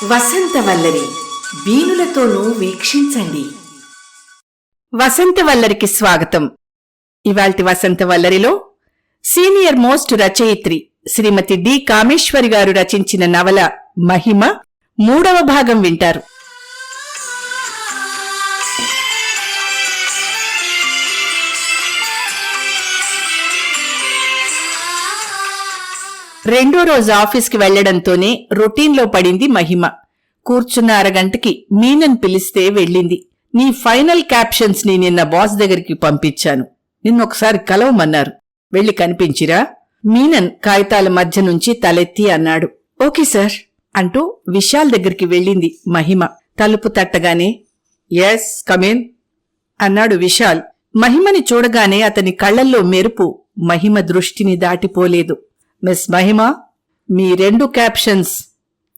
వసంతవల్లరి వీణులతోనూ వీక్షించండి. వసంతవల్లరికి స్వాగతం. ఇవాల్టి వసంతవల్లరిలో సీనియర్ మోస్ట్ రచయిత్రి శ్రీమతి డి కామేశ్వరి గారు రచించిన నవల మహిమ 3వ భాగం వింటారు. రెండో రోజు ఆఫీస్కి వెళ్లడంతోనే రొటీన్లో పడింది మహిమ. కూర్చున్న అరగంటకి మీనన్ పిలిస్తే వెళ్ళింది. నీ ఫైనల్ క్యాప్షన్స్ ని నిన్న బాస్ దగ్గరికి పంపించాను, నిన్నొకసారి కలవమన్నారు, వెళ్లి కనిపించిరా? మీనన్ కాగితాల మధ్య నుంచి తలెత్తి అన్నాడు. ఓకే సార్ అంటూ విశాల్ దగ్గరికి వెళ్ళింది మహిమ. తలుపు తట్టగానే ఎస్ కమిన్ అన్నాడు విశాల్. మహిమని చూడగానే అతని కళ్లల్లో మెరుపు మహిమ దృష్టిని దాటిపోలేదు. మిస్ మహిమ, మీ 2 captions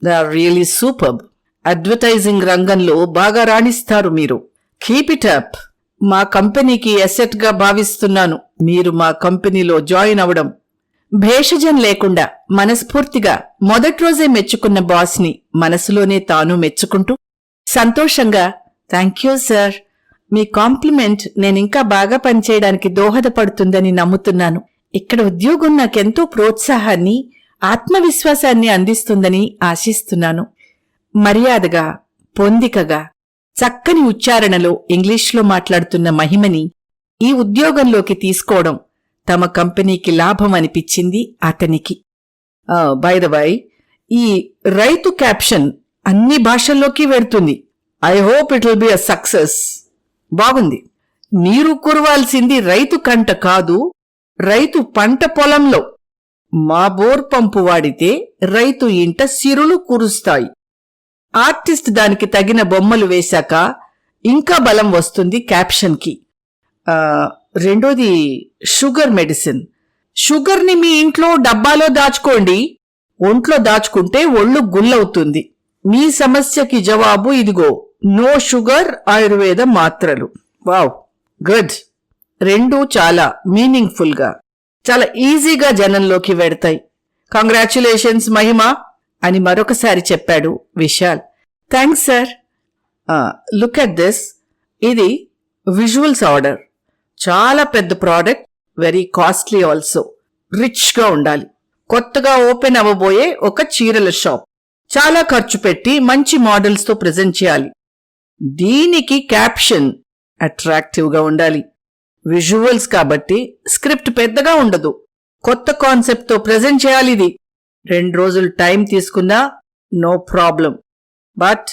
they are really superb. Advertising రంగంలో బాగా రాణిస్తారు మీరు. Keep it up. మా కంపెనీకి అసెట్ గా భావిస్తున్నాను మీరు మా కంపెనీలో జాయిన్ అవడం. భేషజం లేకుండా మనస్ఫూర్తిగా మొదటి రోజే మెచ్చుకున్న బాస్ ని మనసులోనే తాను మెచ్చుకుంటూ సంతోషంగా థాంక్యూ సార్, మీ కాంప్లిమెంట్ నేనింకా బాగా పనిచేయడానికి దోహదపడుతుందని నమ్ముతున్నాను. ఇక్కడ ఉద్యోగం నాకెంతో ప్రోత్సాహాన్ని, ఆత్మవిశ్వాసాన్ని అందిస్తుందని ఆశిస్తున్నాను. మర్యాదగా, పొందికగా, చక్కని ఉచ్చారణలో ఇంగ్లీష్లో మాట్లాడుతున్న మహిమని ఈ ఉద్యోగంలోకి తీసుకోవడం తమ కంపెనీకి లాభం అనిపించింది అతనికి. బై ద వై, ఈ రైతు క్యాప్షన్ అన్ని భాషల్లోకి వెళ్తుంది. I hope it will be a success. బాగుంది. నీరు కురవాల్సింది రైతు కంట కాదు, రైతు పంట పొలంలో. మా బోర్ పంపు వాడితే రైతు ఇంట సిరులు కురుస్తాయి. ఆర్టిస్ట్ దానికి తగిన బొమ్మలు వేశాక ఇంకా బలం వస్తుంది క్యాప్షన్కి. రెండోది షుగర్ మెడిసిన్. షుగర్ని మీ ఇంట్లో డబ్బాలో దాచుకోండి, ఒంట్లో దాచుకుంటే ఒళ్ళు గుల్లవుతుంది. మీ సమస్యకి జవాబు ఇదిగో, నో షుగర్ ఆయుర్వేద మాత్రలు. Wow, good. 2 చాలా మీనింగ్ఫుల్ గా, చాలా ఈజీగా జనంలోకి వెడతాయి. కంగ్రాచ్యులేషన్స్ మహిమ అని మరొకసారి చెప్పాడు Vishal. Thanks sir. Look at this. ఇది విజువల్స్ ఆర్డర్. చాలా పెద్ద product, very costly also. Rich గా ఉండాలి. కొత్తగా ఓపెన్ అవ్వబోయే ఒక చీరల షాప్. చాలా ఖర్చు పెట్టి మంచి మోడల్స్ తో ప్రెజెంట్ చేయాలి. దీనికి క్యాప్షన్ అట్రాక్టివ్ గా ఉండాలి. విజువల్స్ కాబట్టి స్క్రిప్ట్ పెద్దగా ఉండదు. కొత్త కాన్సెప్ట్ తో ప్రెజెంట్ చేయాలి. ఇది 2 రోజులు టైం తీసుకున్నా నో ప్రాబ్లం. బట్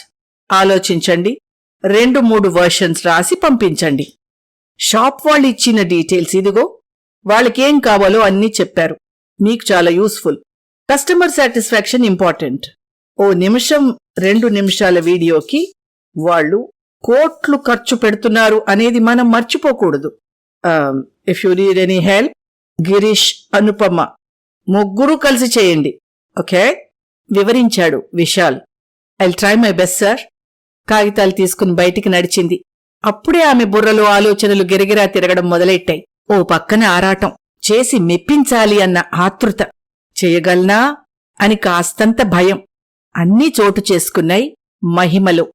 ఆలోచించండి, 2-3 వర్షన్స్ రాసి పంపించండి. షాప్ వాళ్ళు ఇచ్చిన డీటెయిల్స్ ఇదిగో. వాళ్ళకేం కావాలో అన్నీ చెప్పారు. మీకు చాలా యూస్ఫుల్. Customer satisfaction important. 1 నిమిషం 2 నిమిషాల వీడియోకి వాళ్ళు కోట్లు ఖర్చు పెడుతున్నారు అనేది మనం మర్చిపోకూడదు. If you need any help, Girish, Anupama ముగ్గురు కలిసి చేయండి. ఓకే వివరించాడు Vishal. I'll try my best sir. కాగితాలు తీసుకుని బయటికి నడిచింది. అప్పుడే ఆమె బుర్రలో ఆలోచనలు గిరగిరా తిరగడం మొదలెట్టాయి. ఓ పక్కన ఆరాటం, చేసి మెప్పించాలి అన్న ఆతృత, చేయగలనా అని కాస్తంత భయం, అన్నీ చోటు చేసుకున్నాయి మహిమలో.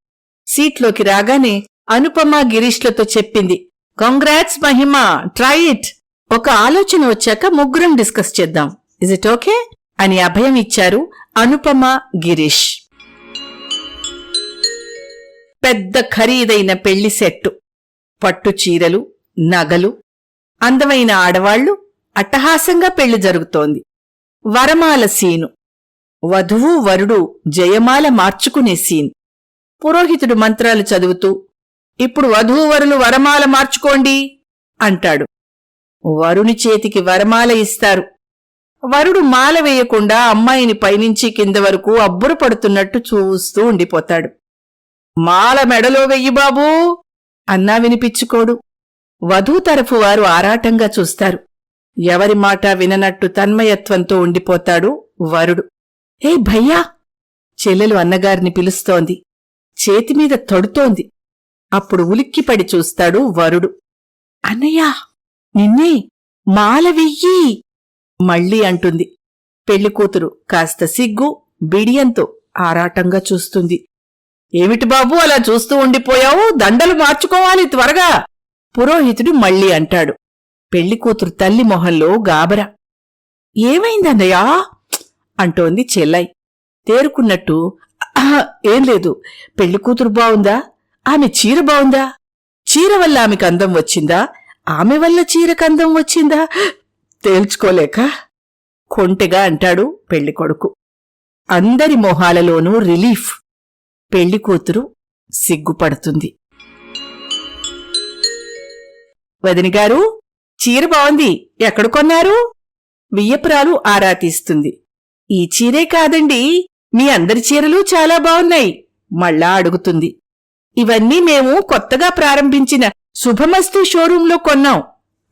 సీట్లోకి రాగానే అనుపమ గిరీష్లతో చెప్పింది, కంగ్రాట్స్ మహిమ, ట్రై ఇట్. ఒక ఆలోచన వచ్చాక ముగ్గురం డిస్కస్ చేద్దాం. ఇజ్ ఇట్ ఓకే అని అభయం ఇచ్చారు అనుపమ, గిరీష్. పెద్ద ఖరీదైన పెళ్లి సెట్టు, పట్టు చీరలు, నగలు, అందమైన ఆడవాళ్లు, అట్టహాసంగా పెళ్లి జరుగుతోంది. వరమాల సీను. వధువు వరుడు జయమాల మార్చుకునే సీన్. పురోహితుడు మంత్రాలు చదువుతూ, ఇప్పుడు వధూవరులు వరమాల మార్చుకోండి అంటాడు. వరుని చేతికి వరమాల ఇస్తారు. వరుడు మాల వేయకుండా అమ్మాయిని పైనుంచి కింద వరకు అబ్బురపడుతున్నట్టు చూస్తూ ఉండిపోతాడు. మాల మెడలో వెయ్యి బాబూ అన్నా వినిపించుకోడు. వధూ తరఫు వారు ఆరాటంగా చూస్తారు. ఎవరి మాట విననట్టు తన్మయత్వంతో ఉండిపోతాడు వరుడు. ఏ భయ్యా, చెల్లెలు అన్నగారిని పిలుస్తోంది. చేతిమీద తొడుతోంది. అప్పుడు ఉలిక్కిపడి చూస్తాడు వరుడు. అన్నయ్యా, నిన్నే, మాల వెయ్యి మళ్ళీ అంటుంది. పెళ్లికూతురు కాస్త సిగ్గు, బిడియంతో ఆరాటంగా చూస్తుంది. ఏమిటి బాబూ అలా చూస్తూ ఉండిపోయావు? దండలు మార్చుకోవాలి త్వరగా పురోహితుడు మళ్ళీ అంటాడు. పెళ్లికూతురు తల్లి మొహంలో గాబరా. ఏమైందన్నయ్యా అంటోంది చెల్లాయి. తేరుకున్నట్టు ఏం లేదు. పెళ్లికూతురు బావుందా? ఆమె చీర బావుందా? చీర వల్ల ఆమెకు అందం వచ్చిందా? ఆమె వల్ల చీరకు అందం వచ్చిందా? తేల్చుకోలేక కొంటెగా అంటాడు పెళ్లికొడుకు. అందరి మొహాలలోనూ రిలీఫ్. పెళ్లికూతురు సిగ్గుపడుతుంది. వదినగారు, చీర బావుంది, ఎక్కడ కొన్నారు? వియ్యపురాలు ఆరా తీస్తుంది. ఈ చీరే కాదండి, మీ అందరి చీరలు చాలా బావున్నాయి మళ్ళా అడుగుతుంది. ఇవన్నీ మేము కొత్తగా ప్రారంభించిన శుభమస్తు షోరూంలో కొన్నాం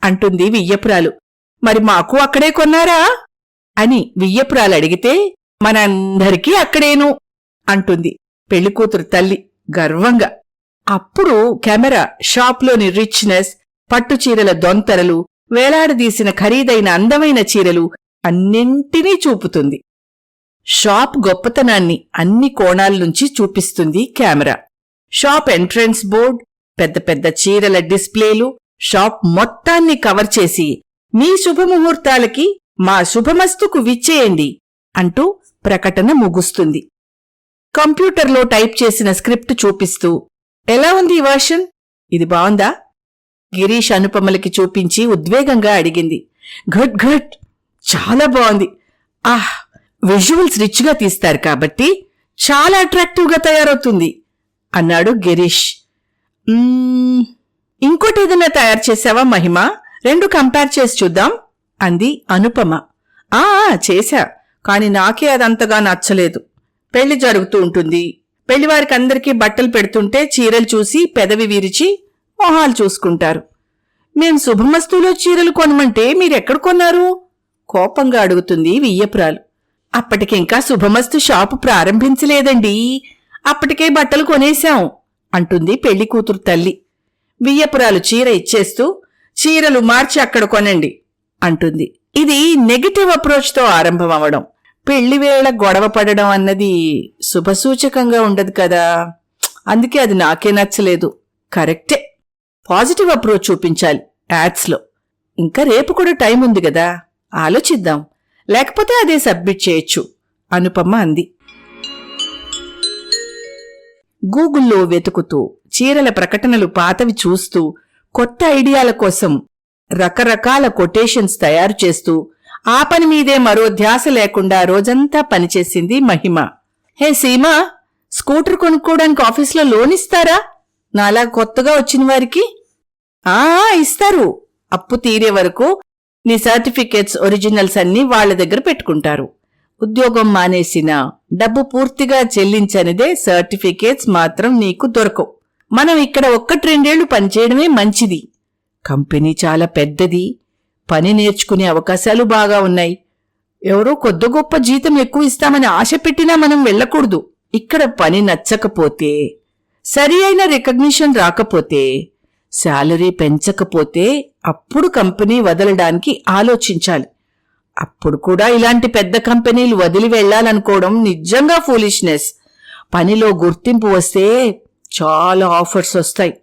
అంటుంది వియ్యపురాలు. మరి మాకు అక్కడే కొన్నారా అని వియ్యపురాలు అడిగితే, మనందరికీ అక్కడేను అంటుంది పెళ్లికూతురు తల్లి గర్వంగా. అప్పుడు కెమెరా షాప్లోని రిచ్నెస్, పట్టుచీరల దొంతరలు, వేలాడదీసిన ఖరీదైన అందమైన చీరలు అన్నింటినీ చూపుతుంది. షాప్ గొప్పతనాన్ని అన్ని కోణాల్నుంచి చూపిస్తుంది కెమెరా. షాప్ ఎంట్రన్స్ బోర్డ్, పెద్ద పెద్ద చీరల డిస్ప్లేలు, షాప్ మొత్తాన్ని కవర్ చేసి మీ శుభముహూర్తాలకి మా శుభమస్తుకు విచ్చేయండి అంటూ ప్రకటన ముగుస్తుంది. కంప్యూటర్లో టైప్ చేసిన స్క్రిప్ట్ చూపిస్తూ, ఎలా ఉంది ఈ వర్షన్? ఇది బావుందా? గిరీష్ అనుపమలకి చూపించి ఉద్వేగంగా అడిగింది. గుడ్ గుడ్, చాలా బావుంది. విజువల్స్ రిచ్గా తీస్తారు కాబట్టి చాలా అట్రాక్టివ్గా తయారవుతుంది అన్నాడు గిరీష్. ఇంకోటేదైనా తయారు చేశావా మహిమా? రెండు కంపేర్ చేసి చూద్దాం అంది అనుపమ. చేశా, కాని నాకే అదంతగా నచ్చలేదు. పెళ్లి జరుగుతూ ఉంటుంది, పెళ్లివారికి అందరికీ బట్టలు పెడుతుంటే చీరలు చూసి పెదవి విరిచి మొహాలు చూసుకుంటారు. మేం శుభమస్తులో చీరలు కొనమంటే మీరెక్కడ కొన్నారు? కోపంగా అడుగుతుంది వియ్యపురాలు. అప్పటికింకా శుభమస్తు షాపు ప్రారంభించలేదండి, అప్పటికే బట్టలు కొనేశాం అంటుంది పెళ్లికూతురు తల్లి. వియ్యపురాలు చీర ఇచ్చేస్తూ, చీరలు మార్చి అక్కడ కొనండి అంటుంది. ఇది నెగటివ్ అప్రోచ్తో ఆరంభమవడం. పెళ్లివేళ గొడవ పడడం అన్నది శుభసూచకంగా ఉండదు కదా, అందుకే అది నాకే నచ్చలేదు. కరెక్టే, పాజిటివ్ అప్రోచ్ చూపించాలి యాడ్స్లో. ఇంకా రేపు కూడా టైం ఉంది గదా, ఆలోచిద్దాం, లేకపోతే అదే సబ్మిట్ చేయొచ్చు అనుపమ అంది. గూగుల్లో వెతుకుతూ, చీరల ప్రకటనలు పాతవి చూస్తూ, కొత్త ఐడియాల కోసం రకరకాల కొటేషన్స్ తయారు చేస్తూ, ఆ పని మీదే మరో ధ్యాస లేకుండా రోజంతా పనిచేసింది మహిమ. హే సీమా, స్కూటర్ కొనుక్కోవడానికి ఆఫీస్లో లోన్ ఇస్తారా? నాలా కొత్తగా వచ్చిన వారికి? ఇస్తారు. అప్పు తీరే వరకు నీ సర్టిఫికేట్స్ ఒరిజినల్స్ అన్నీ వాళ్ల దగ్గర పెట్టుకుంటారు. ఉద్యోగం మానేసినా డబ్బు పూర్తిగా చెల్లించనిదే సర్టిఫికేట్స్ మాత్రం నీకు దొరకవు. మనం ఇక్కడ 1-2 పనిచేయడమే మంచిది. కంపెనీ చాలా పెద్దది, పని నేర్చుకునే అవకాశాలు బాగా ఉన్నాయి. ఎవరో కొద్ది గొప్ప జీతం ఎక్కువ ఇస్తామని ఆశ పెట్టినా మనం వెళ్లకూడదు. ఇక్కడ పని నచ్చకపోతే, సరి అయిన రికగ్నిషన్ రాకపోతే, శాలరీ పెంచకపోతే అప్పుడు కంపెనీ వదలడానికి ఆలోచించాలి. అప్పుడు కూడా ఇలాంటి పెద్ద కంపెనీలు వదిలి వెళ్లాలనుకోవడం నిజంగా ఫూలిష్నెస్. పనిలో గుర్తింపు వస్తే చాలా ఆఫర్స్ వస్తాయి.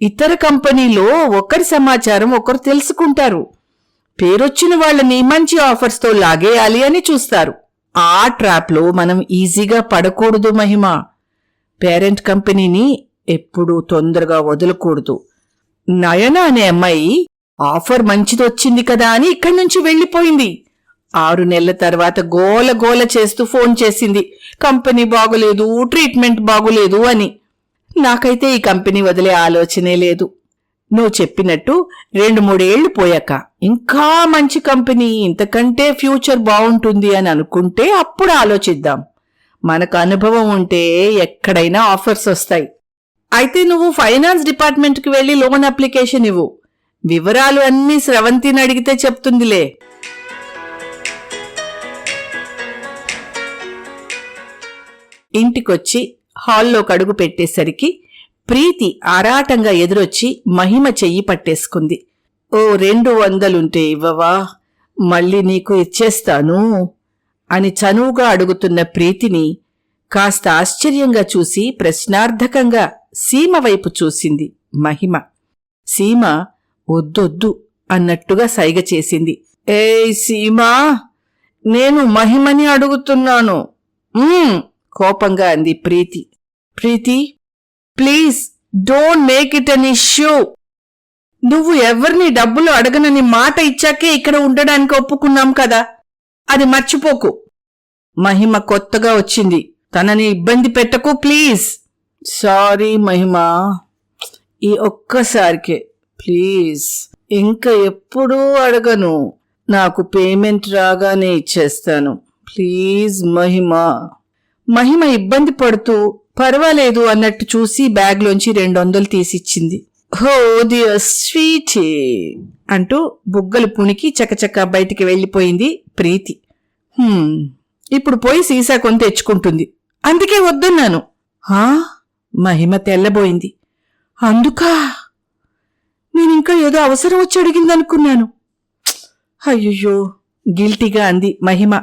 ఇతర కంపెనీలో ఒకరి సమాచారం ఒకరు తెలుసుకుంటారు. పేరొచ్చిన వాళ్ళని మంచి ఆఫర్స్తో లాగేయాలి అని చూస్తారు. ఆ ట్రాప్లో మనం ఈజీగా పడకూడదు మహిమ. పేరెంట్ కంపెనీని ఎప్పుడూ తొందరగా వదలకూడదు. నయన అనే అమ్మాయి ఆఫర్ మంచిదొచ్చింది కదా అని ఇక్కడి నుంచి వెళ్లిపోయింది. 6 నెలల తర్వాత గోల గోల చేస్తూ ఫోన్ చేసింది, కంపెనీ బాగులేదు, ట్రీట్మెంట్ బాగులేదు అని. నాకైతే ఈ కంపెనీ వదిలే ఆలోచనే లేదు. నువ్వు చెప్పినట్టు 2-3 ఏళ్లు పోయాక ఇంకా మంచి కంపెనీ, ఇంతకంటే ఫ్యూచర్ బావుంటుంది అని అనుకుంటే అప్పుడు ఆలోచిద్దాం. మనకు అనుభవం ఉంటే ఎక్కడైనా ఆఫర్స్ వస్తాయి. అయితే నువ్వు ఫైనాన్స్ డిపార్ట్మెంట్కి వెళ్లి లోన్ అప్లికేషన్ ఇవ్వు. వివరాలు అన్నీ స్రవంతిని అడిగితే చెప్తుందిలే. ఇంటికొచ్చి హాల్లోకి అడుగు పెట్టేసరికి ప్రీతి ఆరాటంగా ఎదురొచ్చి మహిమ చెయ్యి పట్టేసుకుంది. ఓ 200 ఇవ్వవా? మళ్ళీ నీకు ఇచ్చేస్తాను అని చనువుగా అడుగుతున్న ప్రీతిని కాస్త ఆశ్చర్యంగా చూసి ప్రశ్నార్థకంగా సీమ వైపు చూసింది మహిమ. సీమ వద్దొద్దు అన్నట్టుగా సైగ చేసింది. ఏయ్ సీమా, నేను మహిమని అడుగుతున్నాను కోపంగా అంది Preeti. Preeti, please don't make it an issue. నువ్వు ఎవరిని డబ్బులు అడగనని మాట ఇచ్చాకే ఇక్కడ ఉండడానికి ఒప్పుకున్నాం కదా, అది మర్చిపోకు. మహిమ కొత్తగా వచ్చింది, తనని ఇబ్బంది పెట్టకు ప్లీజ్. సారీ మహిమా, ఈ ఒక్కసారికే ప్లీజ్, ఇంకా ఎప్పుడూ అడగను. నాకు పేమెంట్ రాగానే ఇచ్చేస్తాను ప్లీజ్ మహిమా. మహిమ ఇబ్బంది పడుతూ పర్వాలేదు అన్నట్టు చూసి బ్యాగ్లోంచి 200 తీసిచ్చింది. హో డియర్ స్వీటీ అంటూ బుగ్గలు పుణికి చకచకా బయటికి వెళ్లిపోయింది ప్రీతి. ఇప్పుడు పోయి సీసా కొని తెచ్చుకుంటుంది, అందుకే వద్దన్నాను. మహిమ తెల్లబోయింది. అందుకా? నేనింకా ఏదో అవసరం వచ్చి అడిగిందనుకున్నాను. అయ్యయ్యో, గిల్టీగా అంది మహిమ.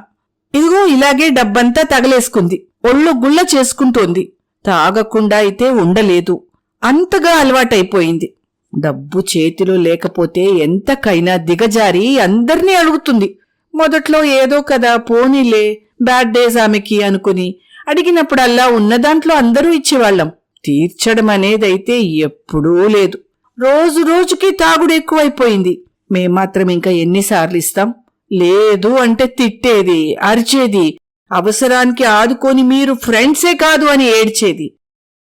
ఇదిగో ఇలాగే డబ్బంతా తగలేసుకుంది, ఒళ్ళు గుళ్ళ చేసుకుంటోంది. తాగకుండా అయితే ఉండలేదు, అంతగా అలవాటైపోయింది. డబ్బు చేతిలో లేకపోతే ఎంతకైనా దిగజారి అందర్నీ అడుగుతుంది. మొదట్లో ఏదో కదా పోనీలే బ్యాడ్ డేస్ ఆమెకి అనుకుని అడిగినప్పుడల్లా ఉన్నదాంట్లో అందరూ ఇచ్చేవాళ్లం. తీర్చడం అనేదైతే ఎప్పుడూ లేదు. రోజు రోజుకి తాగుడు ఎక్కువైపోయింది. మేమాత్రం ఇంకా ఎన్నిసార్లు ఇస్తాం? లేదు అంటే తిట్టేది, అరిచేది, అవసరానికి ఆదుకొని మీరు ఫ్రెండ్సే కాదు అని ఏడ్చేది.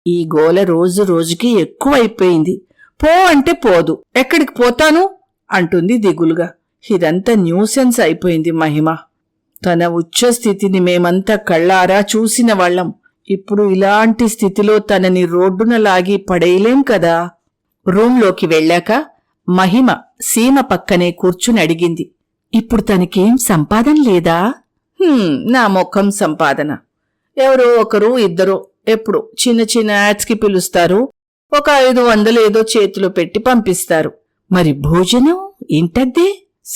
ఈ గోల రోజు రోజుకి ఎక్కువైపోయింది. పో అంటే పోదు. ఎక్కడికి పోతాను అంటుంది దిగులుగా. ఇదంతా న్యూసెన్స్ అయిపోయింది మహిమ. తన ఉచ్చస్థితిని మేమంతా కళ్ళారా చూసిన వాళ్ళం. ఇప్పుడు ఇలాంటి స్థితిలో తనని రోడ్డున లాగి పడేయలేం కదా. రూంలోకి వెళ్ళాక మహిమ సీమ పక్కనే కూర్చుని అడిగింది. ఇప్పుడు తనకేం సంపాదన లేదా? నా ముఖం సంపాదన. ఎవరో ఒకరు ఇద్దరు ఎప్పుడు చిన్న చిన్న యాడ్స్కి పిలుస్తారు, ఒక 500 ఏదో చేతిలో పెట్టి పంపిస్తారు. మరి భోజనం ఏంటద్దే?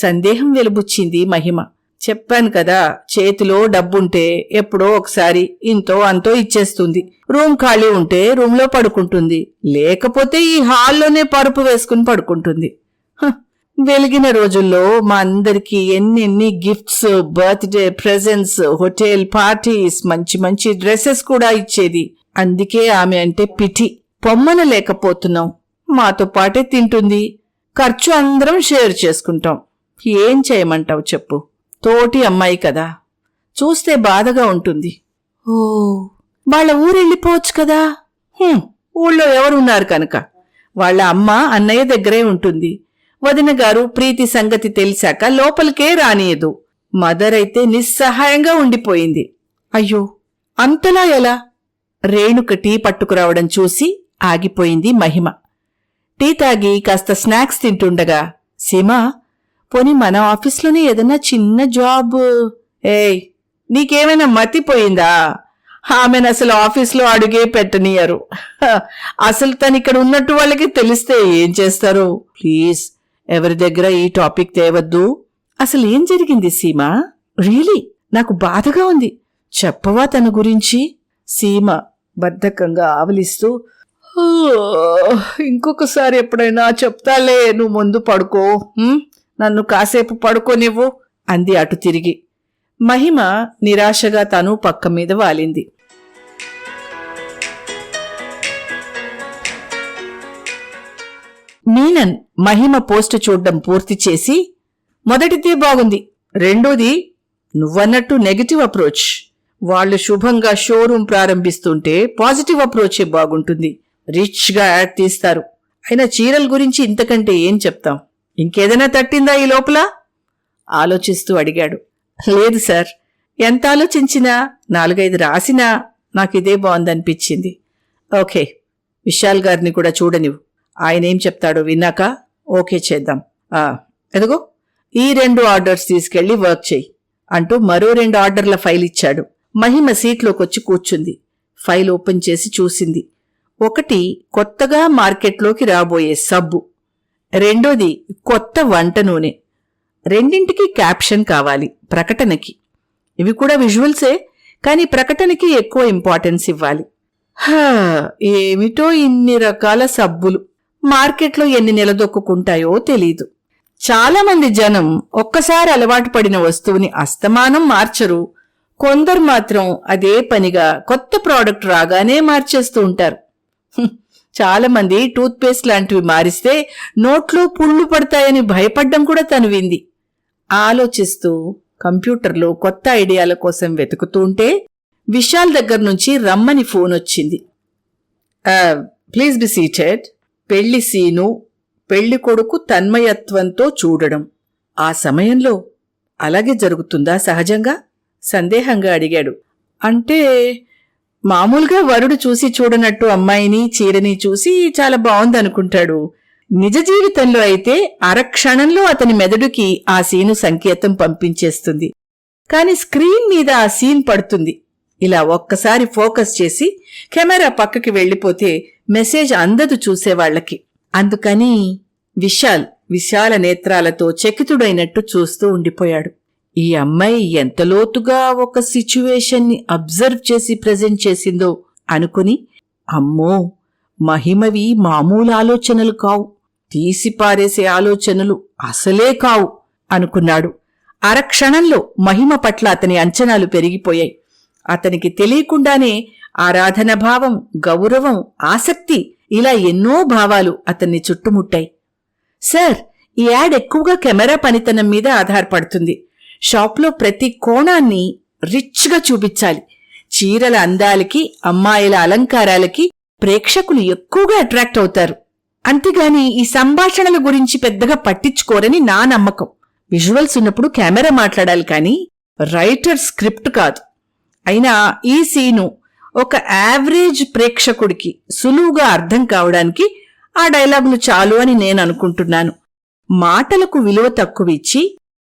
సందేహం వెలుబుచ్చింది మహిమ. చెప్పాను కదా, చేతిలో డబ్బుంటే ఎప్పుడో ఒకసారి ఇంతో అంతో ఇచ్చేస్తుంది. రూమ్ ఖాళీ ఉంటే రూంలో పడుకుంటుంది, లేకపోతే ఈ హాల్లోనే పరుపు వేసుకుని పడుకుంటుంది. వెలిగిన రోజుల్లో మా అందరికీ ఎన్నెన్ని gifts, birthday presents, hotel parties, మంచి మంచి డ్రెస్సెస్ కూడా ఇచ్చేది. అందుకే ఆమె అంటే పిటి. పొమ్మన లేకపోతున్నాం. మాతో పాటే తింటుంది. ఖర్చు అందరం షేర్ చేసుకుంటాం. ఏం చేయమంటావు చెప్పు? తోటి అమ్మాయి కదా, చూస్తే బాధగా ఉంటుంది. ఓ, వాళ్ళ ఊరెళ్ళిపోవచ్చు కదా. ఊళ్ళో ఎవరున్నారు కనుక. వాళ్ళ అమ్మ అన్నయ్య దగ్గరే ఉంటుంది. వదిన గారు ప్రీతి సంగతి తెలిసాక లోపలికే రానియదు. మదర్ అయితే నిస్సహాయంగా ఉండిపోయింది. అయ్యో, అంతలా ఎలా? రేణుక టీ పట్టుకురావడం చూసి ఆగిపోయింది మహిమ. టీ తాగి కాస్త స్నాక్స్ తింటుండగా, సీమా, పోనీ మన ఆఫీస్లోనే ఏదన్నా చిన్న జాబ్. ఏయ్, నీకేమైనా మతిపోయిందా? ఆమెను అసలు ఆఫీస్లో అడుగే పెట్టనీయరు. అసలు తనిక్కడ ఉన్నట్టు వాళ్ళకి తెలిస్తే ఏం చేస్తారు? ప్లీజ్, ఎవరి దగ్గర ఈ టాపిక్ తేవద్దు. అసలు ఏం జరిగింది సీమా? రియలీ నాకు బాధగా ఉంది. చెప్పవా తన గురించి? సీమ బద్ధకంగా ఆవలిస్తూ, ఇంకొకసారి ఎప్పుడైనా చెప్తాలే, నువ్వు ముందు పడుకో, నన్ను కాసేపు పడుకోనివ్వు అంది అటు తిరిగి. మహిమ నిరాశగా తను పక్క మీద వాలింది. మీనన్ మహిమ పోస్టు చూడ్డం పూర్తి చేసి, మొదటిదే బాగుంది, రెండోది నువ్వన్నట్టు నెగటివ్ అప్రోచ్. వాళ్లు శుభంగా షోరూం ప్రారంభిస్తుంటే పాజిటివ్ అప్రోచే బాగుంటుంది. రిచ్గా యాడ్ తీస్తారు. అయినా చీరల గురించి ఇంతకంటే ఏం చెప్తాం? ఇంకేదైనా తట్టిందా ఈ లోపల? ఆలోచిస్తూ అడిగాడు. లేదు సార్, ఎంత ఆలోచించినా 4-5 రాసినా నాకిదే బాగుందనిపించింది. ఓకే, విశాల్ గారిని కూడా చూడనివ్వు. ఆయనేం చెప్తాడో విన్నాక ఓకే చేద్దాం. ఎదుగో ఈ 2 ఆర్డర్స్ తీసుకెళ్లి వర్క్ చెయ్యి అంటూ మరో 2 ఆర్డర్ల ఫైల్ ఇచ్చాడు. మహిమ సీట్లోకొచ్చి కూర్చుంది. ఫైల్ ఓపెన్ చేసి చూసింది. ఒకటి కొత్తగా మార్కెట్లోకి రాబోయే సబ్బు, రెండోది కొత్త వంట నూనె. రెండింటికి క్యాప్షన్ కావాలి ప్రకటనకి. ఇవి కూడా విజువల్సే, కాని ప్రకటనకి ఎక్కువ ఇంపార్టెన్స్ ఇవ్వాలి. ఏమిటో ఇన్ని రకాల సబ్బులు మార్కెట్లో ఎన్ని నిలదొక్కుంటాయో తెలీదు. చాలామంది జనం ఒక్కసారి అలవాటు పడిన వస్తువుని అస్తమానం మార్చరు. కొందరు మాత్రం అదే పనిగా కొత్త ప్రోడక్ట్ రాగానే మార్చేస్తూ ఉంటారు. చాలామంది టూత్ పేస్ట్ లాంటివి మారిస్తే నోట్లో పుళ్ళు పడతాయని భయపడ్డం కూడా తను వింది. ఆలోచిస్తూ కంప్యూటర్లో కొత్త ఐడియాల కోసం వెతుకుతూ ఉంటే విశాల్ దగ్గర నుంచి రమ్మని ఫోన్ వచ్చింది. Please be seated. పెళ్లి సీను, పెళ్లి కొడుకు తన్మయత్వంతో చూడడం. ఆ సమయంలో అలాగే జరుగుతుందా సహజంగా? సందేహంగా అడిగాడు. అంటే మామూలుగా వరుడు చూసి చూడనట్టు అమ్మాయిని చీరని చూసి చాలా బావుందనుకుంటాడు. నిజ జీవితంలో అయితే అరక్షణంలో అతని మెదడుకి ఆ సీను సంకేతం పంపించేస్తుంది. కాని స్క్రీన్ మీద ఆ సీన్ పడుతుంది. ఇలా ఒక్కసారి ఫోకస్ చేసి కెమెరా పక్కకి వెళ్లిపోతే మెసేజ్ అందదు చూసేవాళ్లకి. అందుకని విశాల నేత్రాలతో చకితుడైనట్టు చూస్తూ ఉండిపోయాడు. ఈ అమ్మాయి ఎంత లోతుగా ఒక సిచ్యువేషన్ని అబ్జర్వ్ చేసి ప్రెజెంట్ చేసిందో అనుకుని, అమ్మో, మహిమవి మామూలు ఆలోచనలు కావు, తీసిపారేసే ఆలోచనలు అసలే కావు అనుకున్నాడు. అరక్షణంలో మహిమ పట్ల అతని అంచనాలు పెరిగిపోయాయి. అతనికి తెలియకుండానే ఆరాధన భావం, గౌరవం, ఆసక్తి, ఇలా ఎన్నో భావాలు అతన్ని చుట్టుముట్టాయి. సార్, ఈ యాడ్ ఎక్కువగా కెమెరా పనితనం మీద ఆధారపడుతుంది. షాప్లో ప్రతి కోణాన్ని రిచ్గా చూపించాలి. చీరల అందాలకి, అమ్మాయిల అలంకారాలకి ప్రేక్షకులు ఎక్కువగా అట్రాక్ట్ అవుతారు. అంతేగాని ఈ సంభాషణల గురించి పెద్దగా పట్టించుకోరని నా నమ్మకం. విజువల్స్ ఉన్నప్పుడు కెమెరా మాట్లాడాలి కానీ రైటర్ స్క్రిప్ట్ కాదు. అయినా ఈ సీను ఒక యావరేజ్ ప్రేక్షకుడికి సులువుగా అర్థం కావడానికి ఆ డైలాగులు చాలు అని నేను అనుకుంటున్నాను. మాటలకు విలువ తక్కువ ఇచ్చి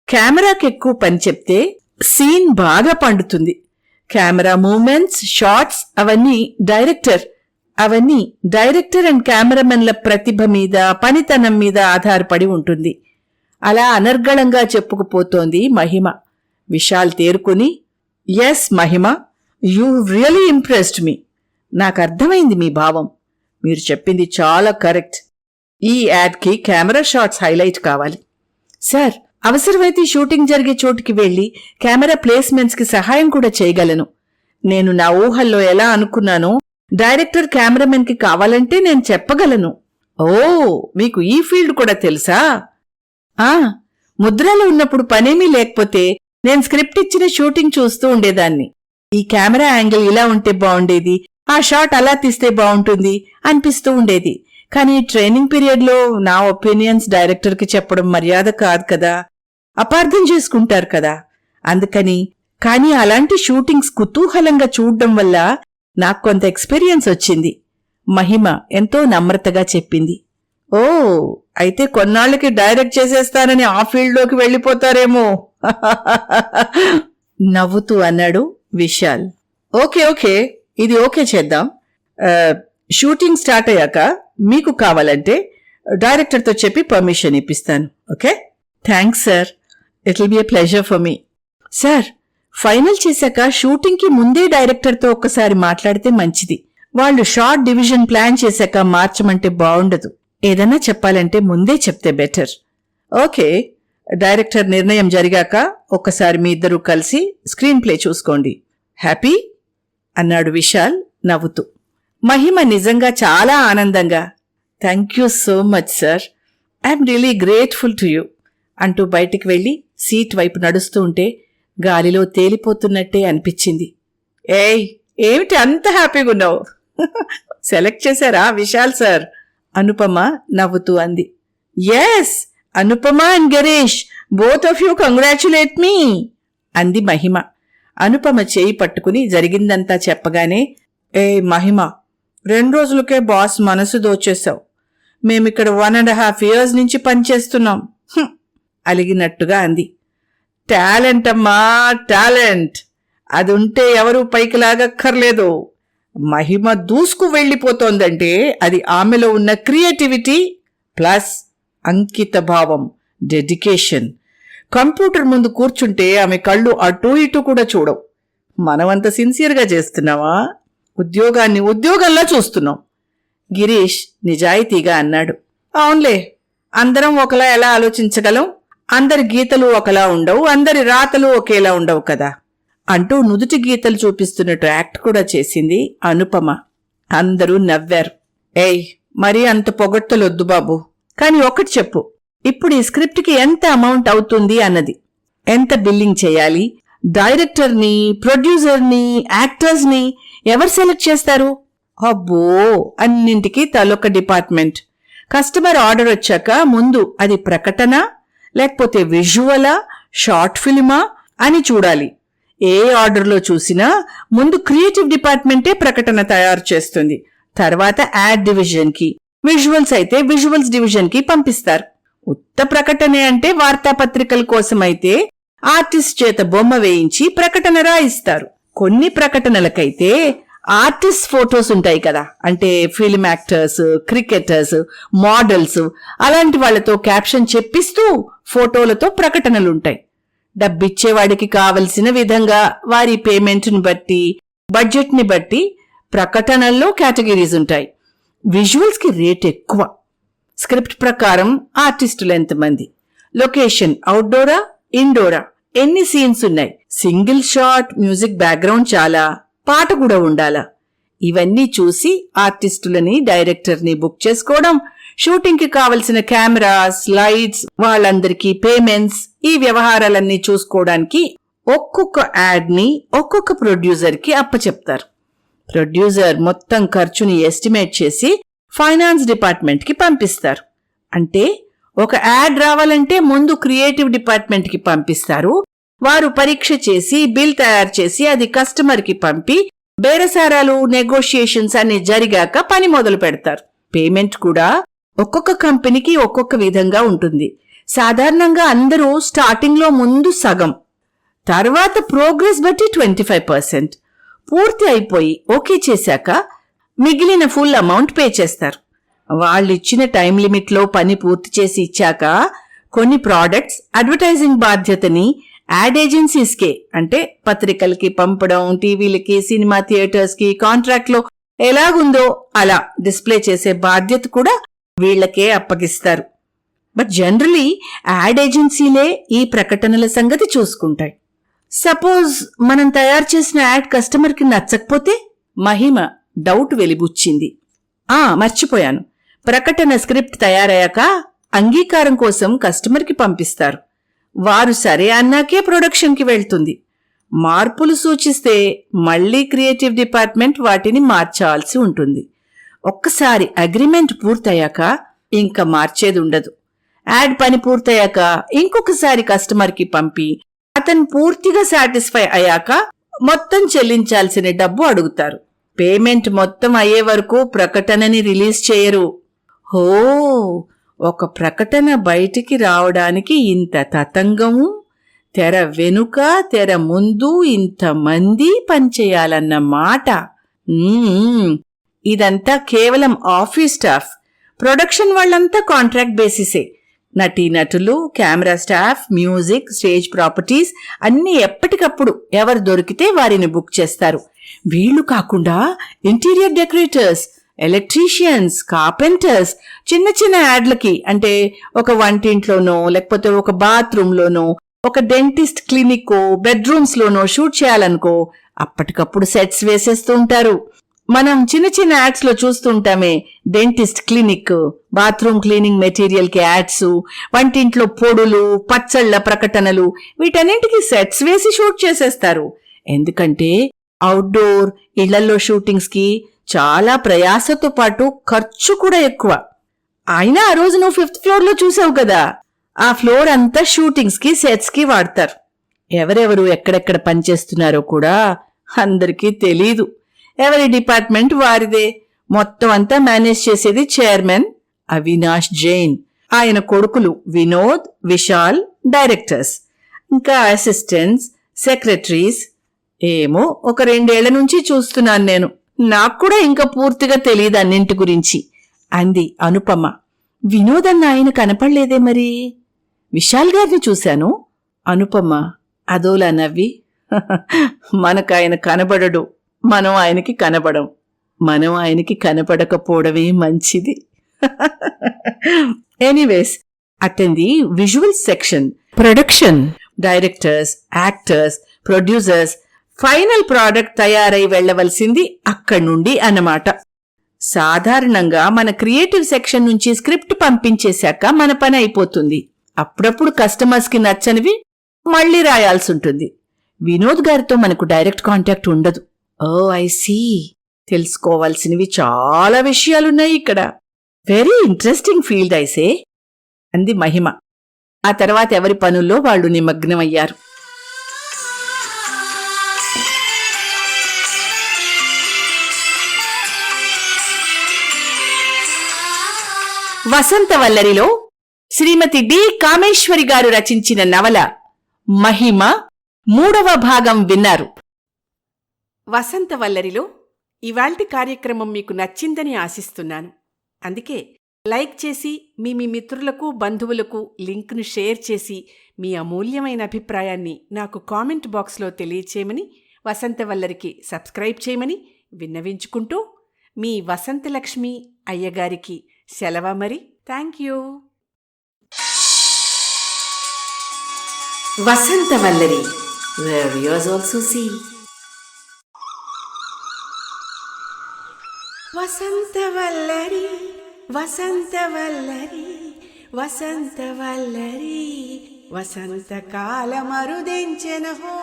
కెమెరాకి ఎక్కువ పని చెప్తే సీన్ బాగా పండుతుంది. కెమెరా మూమెంట్స్, షాట్స్ అవన్నీ డైరెక్టర్ అండ్ కెమెరామెన్ల ప్రతిభ మీద, పనితనం మీద ఆధారపడి ఉంటుంది. అలా అనర్గళంగా చెప్పుకుపోతోంది మహిమ. విశాల్ తేరుకుని, yes Mahima, you really impressed me. నాకర్థమైంది మీ భావం. మీరు చెప్పింది చాలా కరెక్ట్. ఈ యాడ్కి కెమెరా షాట్స్ హైలైట్ కావాలి. సార్, అవసరమైతే షూటింగ్ జరిగే చోటుకి వెళ్లి కెమెరా ప్లేస్మెంట్స్కి సహాయం కూడా చేయగలను. నేను నా ఊహల్లో ఎలా అనుకున్నానో డైరెక్టర్ కెమెరామెన్కి కావాలంటే నేను చెప్పగలను. ఓ, మీకు ఈ ఫీల్డ్ కూడా తెలుసా? ముద్రలో ఉన్నప్పుడు పనేమీ లేకపోతే నేను స్క్రిప్ట్ ఇచ్చిన షూటింగ్ చూస్తూ ఉండేదాన్ని. ఈ కెమెరా యాంగిల్ ఇలా ఉంటే బావుండేది, ఆ షాట్ అలా తీస్తే బావుంటుంది అనిపిస్తూ ఉండేది. కానీ ట్రైనింగ్ పీరియడ్లో నా ఒపీనియన్స్ డైరెక్టర్కి చెప్పడం మర్యాద కాదు కదా, అపార్థం చేసుకుంటారు కదా. అందుకని. కానీ అలాంటి షూటింగ్స్ కుతూహలంగా చూడ్డం వల్ల నాకు కొంత ఎక్స్పీరియన్స్ వచ్చింది. మహిమ ఎంతో నమ్రతగా చెప్పింది. ఓ, అయితే కొన్నాళ్లకి డైరెక్ట్ చేసేస్తానని ఆ ఫీల్డ్లోకి వెళ్ళిపోతారేమో నవ్వుతూ అన్నాడు విశాల్. ఓకే, ఇది ఓకే చేద్దాం. షూటింగ్ స్టార్ట్ అయ్యాక మీకు కావాలంటే డైరెక్టర్తో చెప్పి పర్మిషన్ ఇప్పిస్తాను. Okay? Thanks sir, it will be a pleasure for me. Sir, final చేశాక షూటింగ్కి ముందే డైరెక్టర్తో ఒక్కసారి మాట్లాడితే మంచిది. వాళ్ళు షార్ట్ డివిజన్ ప్లాన్ చేశాక మార్చమంటే బావుండదు. ఏదన్నా చెప్పాలంటే ముందే చెప్తే బెటర్. ఓకే, డైరెక్టర్ నిర్ణయం జరిగాక ఒక్కసారి మీ ఇద్దరూ కలిసి స్క్రీన్ ప్లే చూసుకోండి. హ్యాపీ అన్నాడు విశాల్ నవ్వుతూ. మహిమ నిజంగా చాలా ఆనందంగా, thank you so much sir, I'm really grateful to you అంటూ బయటికి వెళ్లి సీట్ వైపు నడుస్తూ ఉంటే గాలిలో తేలిపోతున్నట్టే అనిపించింది. ఏమిటి అంత హ్యాపీగా ఉన్నావు? సెలెక్ట్ చేశారా విశాల్ సార్? అనుపమ నవ్వుతూ అంది. Yes, Anupama and Girish, both of you congratulate me అంది మహిమ. అనుపమ చేయి పట్టుకుని జరిగిందంతా చెప్పగానే, మహిమ, 2 రోజులకే బాస్ మనసు దోచేశావు. మేమిక్కడ 1.5 years నుంచి పనిచేస్తున్నాం అలిగినట్టుగా అంది. టాలెంట్ అమ్మా, టాలెంట్. అది ఉంటే ఎవరూ పైకి లాగక్కర్లేదు. మహిమ దూసుకు వెళ్లిపోతోందంటే అది ఆమెలో ఉన్న క్రియేటివిటీ ప్లస్ అంకిత భావం, డెడికేషన్. కంప్యూటర్ ముందు కూర్చుంటే ఆమె కళ్ళు అటూ ఇటూ కూడా చూడవు. మనమంత సిన్సియర్గా చేస్తున్నావా? ఉద్యోగాన్ని ఉద్యోగంలా చూస్తున్నాం. గిరీష్ నిజాయితీగా అన్నాడు. అవునులే, అందరం ఒకలా ఎలా ఆలోచించగలం? అందరి గీతలు ఒకలా ఉండవు, అందరి రాతలు ఒకేలా ఉండవు కదా అంటూ నుదుటి గీతలు చూపిస్తున్నట్టు యాక్ట్ కూడా చేసింది అనుపమ. అందరూ నవ్వారు. ఏయ్, మరీ అంత పొగడ్తలొద్దు బాబు. కాని ఒకటి చెప్పు, ఇప్పుడు ఈ స్క్రిప్ట్కి ఎంత అమౌంట్ అవుతుంది అన్నది. ఎంత బిల్లింగ్ చేయాలి? డైరెక్టర్ని, ప్రొడ్యూసర్ని, యాక్టర్స్ని ఎవరు సెలెక్ట్ చేస్తారు? అబ్బో, అన్నింటికీ తలొక డిపార్ట్మెంట్. కస్టమర్ ఆర్డర్ వచ్చాక ముందు అది ప్రకటన, లేకపోతే విజువలా, షార్ట్ ఫిల్మా అని చూడాలి. ఏ ఆర్డర్లో చూసినా ముందు క్రియేటివ్ డిపార్ట్మెంటే ప్రకటన తయారు చేస్తుంది. తర్వాత యాడ్ డివిజన్కి, విజువల్స్ అయితే విజువల్స్ డివిజన్కి పంపిస్తారు. ఉత్త ప్రకటనే అంటే వార్తాపత్రికల కోసమైతే ఆర్టిస్ట్ చేత బొమ్మ వేయించి ప్రకటన రాయిస్తారు. కొన్ని ప్రకటనలకైతే ఆర్టిస్ట్ ఫోటోస్ ఉంటాయి కదా, అంటే ఫిల్మ్ యాక్టర్స్, క్రికెటర్స్, మోడల్స్, అలాంటి వాళ్లతో క్యాప్షన్ చెప్పిస్తూ ఫోటోలతో ప్రకటనలుంటాయి. డబ్బిచ్చేవాడికి కావలసిన విధంగా వారి పేమెంట్ని బట్టి, బడ్జెట్ని బట్టి ప్రకటనల్లో కేటగిరీస్ ఉంటాయి. విజువల్స్కి రేట్ ఎక్కువ. స్క్రిప్ట్ ప్రకారం ఆర్టిస్టులు ఎంతమంది, లొకేషన్ అవుట్డోరా, ఇండోరా, ఎన్ని సీన్స్ ఉన్నాయి, సింగిల్ షాట్, మ్యూజిక్ బ్యాక్గ్రౌండ్ చాలా, పాట కూడా ఉండాలా. ఇవన్నీ చూసి ఆర్టిస్టులని, డైరెక్టర్ని బుక్ చేసుకోవడం, షూటింగ్కి కావలసిన కెమెరాస్, లైట్స్, వాళ్ళందరికీ పేమెంట్స్, ఈ వ్యవహారాలన్నీ చూసుకోవడానికి ఒక్కొక్క యాడ్ని ఒక్కొక్క ప్రొడ్యూసర్కి అప్పచెప్తారు. ప్రొడ్యూసర్ మొత్తం ఖర్చుని ఎస్టిమేట్ చేసి ఫైనాన్స్ డిపార్ట్మెంట్కి పంపిస్తారు. అంటే ఒక యాడ్ రావాలంటే ముందు క్రియేటివ్ డిపార్ట్మెంట్కి పంపిస్తారు. వారు పరీక్ష చేసి బిల్ తయారు చేసి అది కస్టమర్కి పంపి బేరసారాలు, నెగోషియేషన్స్ అన్ని జరిగాక పని మొదలు పెడతారు. పేమెంట్ కూడా ఒక్కొక్క కంపెనీకి ఒక్కొక్క విధంగా ఉంటుంది. సాధారణంగా అందరూ స్టార్టింగ్లో ముందు సగం, తర్వాత ప్రోగ్రెస్ బట్టి 25%, పూర్తి అయిపోయి ఓకే చేశాక మిగిలిన ఫుల్ అమౌంట్ పే చేస్తారు. వాళ్ళిచ్చిన టైం లిమిట్లో పని పూర్తి చేసి ఇచ్చాక కొన్ని ప్రోడక్ట్స్ అడ్వర్టైజింగ్ బాధ్యతని యాడ్ ఏజెన్సీస్కే, అంటే పత్రికలకి పంపడం, టీవీలకి, సినిమా థియేటర్స్కి కాంట్రాక్ట్లో ఎలాగుందో అలా డిస్ప్లే చేసే బాధ్యత కూడా వీళ్లకే అప్పగిస్తారు. బట్ జనరలీ యాడ్ ఏజెన్సీలే ఈ ప్రకటనల సంగతి చూసుకుంటాయి. సపోజ్ మనం తయారు చేసిన యాడ్ కస్టమర్కి నచ్చకపోతే? మహిమ డౌట్ వెలిబుచ్చింది. మర్చిపోయాను, ప్రకటన స్క్రిప్ట్ తయారయ్యాక అంగీకారం కోసం కస్టమర్కి పంపిస్తారు. వారు సరే అన్నాకే ప్రొడక్షన్కి వెళ్తుంది. మార్పులు సూచిస్తే మళ్లీ క్రియేటివ్ డిపార్ట్మెంట్ వాటిని మార్చాల్సి ఉంటుంది. ఒక్కసారి అగ్రిమెంట్ పూర్తయ్యాక ఇంకా మార్చేది ఉండదు. యాడ్ పని పూర్తయ్యాక ఇంకొకసారి కస్టమర్కి పంపి అతను పూర్తిగా సాటిస్ఫై అయ్యాక మొత్తం చెల్లించాల్సిన డబ్బు అడుగుతారు. పేమెంట్ మొత్తం అయ్యే వరకు ప్రకటనని రిలీజ్ చేయరు. హో, ఒక ప్రకటన బయటికి రావడానికి ఇంత తతంగము, తెర వెనుక తెర ముందు ఇంతమంది పనిచేయాలన్న మాట. ఇదంతా కేవలం ఆఫీస్ స్టాఫ్. ప్రొడక్షన్ వాళ్ళంతా కాంట్రాక్ట్ బేసిసే. నటీనటులు, camera staff, music, stage properties అన్నీ ఎప్పటికప్పుడు ఎవరు దొరికితే వారిని బుక్ చేస్తారు. వీళ్లు కాకుండా ఇంటీరియర్ డెకరేటర్స్, ఎలక్ట్రీషియన్స్, కార్పెంటర్స్ చిన్న చిన్న యాడ్లకి, అంటే ఒక వంటింట్లోనో లేకపోతే ఒక బాత్రూంలోనో, ఒక డెంటిస్ట్ క్లినిక్కో, బెడ్రూమ్స్ లోనో షూట్ చేయాలనుకో అప్పటికప్పుడు సెట్స్ వేసేస్తూ ఉంటారు. మనం చిన్న చిన్న యాడ్స్ లో చూస్తుంటామే, dentist clinic, bathroom cleaning material కి యాడ్స్, వంటింట్లో పొడులు, పచ్చళ్ల ప్రకటనలు, వీటన్నింటికి సెట్స్ వేసి షూట్ చేసేస్తారు. ఎందుకంటే అవుట్డోర్, ఇళ్లలో షూటింగ్స్ కి చాలా ప్రయాసతో పాటు ఖర్చు కూడా ఎక్కువ. అయినా ఆ రోజు నువ్వు 5th ఫ్లోర్ లో చూసావు కదా, ఆ ఫ్లోర్ అంతా షూటింగ్స్ కి, సెట్స్ కి వాడతారు. ఎవరెవరు ఎక్కడెక్కడ పనిచేస్తున్నారో కూడా అందరికీ తెలీదు. ఎవరి డిపార్ట్మెంట్ వారిదే. మొత్తం అంతా మేనేజ్ చేసేది చైర్మన్ అవినాష్ జైన్, ఆయన కొడుకులు వినోద్, విశాల్ డైరెక్టర్స్, ఇంకా అసిస్టెంట్స్, సెక్రటరీస్. ఏమో ఒక 2 ఏళ్ల నుంచి చూస్తున్నాను నేను. నాకు కూడా ఇంకా పూర్తిగా తెలియదు అన్నింటి గురించి అంది అనుపమ. వినోద్ అన్న ఆయన కనపడలేదే మరి? విశాల్ గారిని చూశాను. అనుపమ అదోలా నవ్వి, మనకాయన కనబడడు, మనం ఆయనకి కనబడం. మనం ఆయనకి కనపడకపోవడమే మంచిది. ఎనీవేస్, అటెంది visual section, production, directors, actors, producers, final product తయారై వెళ్లవలసింది అక్కడి నుండి అన్నమాట. సాధారణంగా మన క్రియేటివ్ సెక్షన్ నుంచి స్క్రిప్ట్ పంపించేశాక మన పని అయిపోతుంది. అప్పుడప్పుడు కస్టమర్స్ కి నచ్చనివి మళ్లీ రాయాల్సుంటుంది. వినోద్ గారితో మనకు డైరెక్ట్ కాంటాక్ట్ ఉండదు. ఓ ఐ సీ, తెలుసుకోవాల్సినవి చాలా విషయాలున్నాయి ఇక్కడ. వెరీ ఇంట్రెస్టింగ్ ఫీల్డ్ ఐసే అంది మహిమ. ఆ తర్వాత ఎవరి పనుల్లో వాళ్లు నిమగ్నమయ్యారు. వసంతవల్లరిలో శ్రీమతి డి కామేశ్వరి గారు రచించిన నవల మహిమ 3వ భాగం విన్నారు. వసంతవల్లరిలో ఇవాల్టి కార్యక్రమం మీకు నచ్చిందని ఆశిస్తున్నాను. అందుకే లైక్ చేసి మీ మిత్రులకు, బంధువులకు లింక్ను షేర్ చేసి మీ అమూల్యమైన అభిప్రాయాన్ని నాకు కామెంట్ బాక్స్లో తెలియచేయమని, వసంతవల్లరికి సబ్స్క్రైబ్ చేయమని విన్నవించుకుంటూ మీ వసంతలక్ష్మి అయ్యగారికి సెలవ మరి. Thank you. Vasanthavallari, where viewers also see. వసంతవల్లరి, వసంతవల్లరి, వసంతవల్లరి, వసంతకాలమరుదెంచెనహో,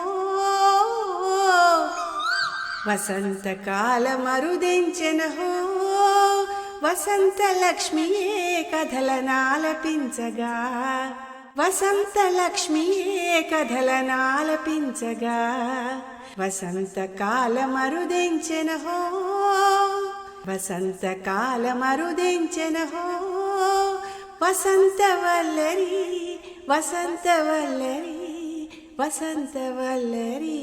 వసంతకాలమరుదెంచెనహో, వసంతలక్ష్మియే కథలనాలపించగా, వసంతలక్ష్మియే కథలనాలపించగా, వసంతకాలమరుదెంచెనహో, వసంతకాలమరుదెంచెనహో, వసంతవల్లరి, వసంతవల్లరి, వసంతవల్లరి.